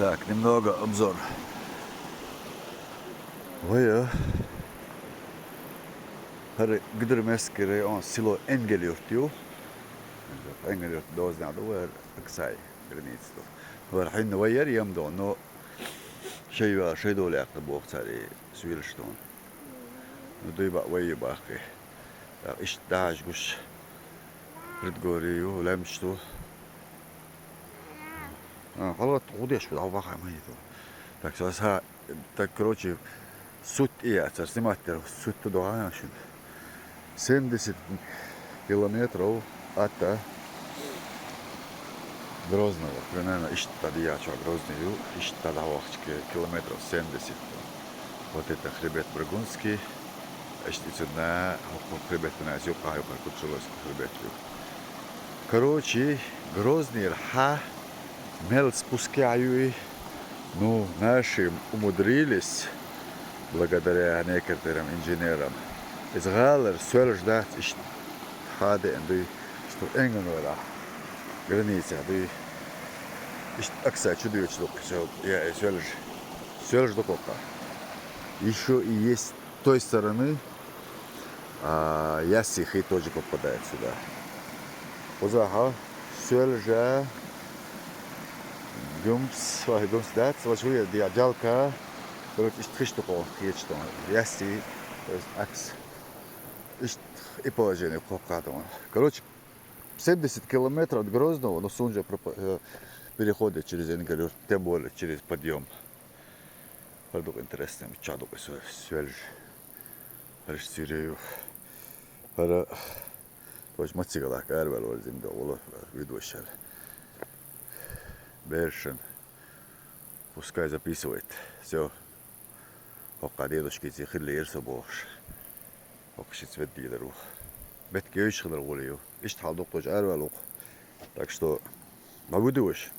Так, немного обзор. Buraya her Gıdırmeskere on silo engeliyor diyor. Engeliyor dozna da var aksay granitsto. Var حين نغير يمدو انه شيء دول يعقد بوقت هذه سويلشتون. ندوي بقى وي باقي. ايش داعش قش بتقوليو لمشتو. خلاص قوديش بدو باقي ما يدو. Так саса так короче суть я сниматель суть туда нашин. 70 километров от Грозного. Примерно тогда я Грозный, тогда километров 70. Вот это хребет Брагунский, сюда хребет на Азиока, Кучуловский хребет. Короче, Грозный мел спускаю, ну, наши умудрились, благодаря некоторым инженерам, из Галер все ждать, что Энгенора. Граница, да акция чудовищ, что я все лишь докопа. Еще и есть с той стороны, ясихи тоже попадает сюда. Озаха, все лишь гумс, да, свожу я диалка, короче, что такое, что яси, то есть акс, и положение копкадом. Короче, 70 километров от Грозного, но Сунжа переходит через Энгелюр, тем более через подъем. Продукт интересный, чаду свежий, расширяю. То есть мацигала, карвел, орден, оло, видушал. Бершен, пускай записывает. Все. Пока дедушки цихли собош. Пока цвет дилеру. Бетки ещё волею. Ишт халдук тоже арвалук. Так что, могу душь.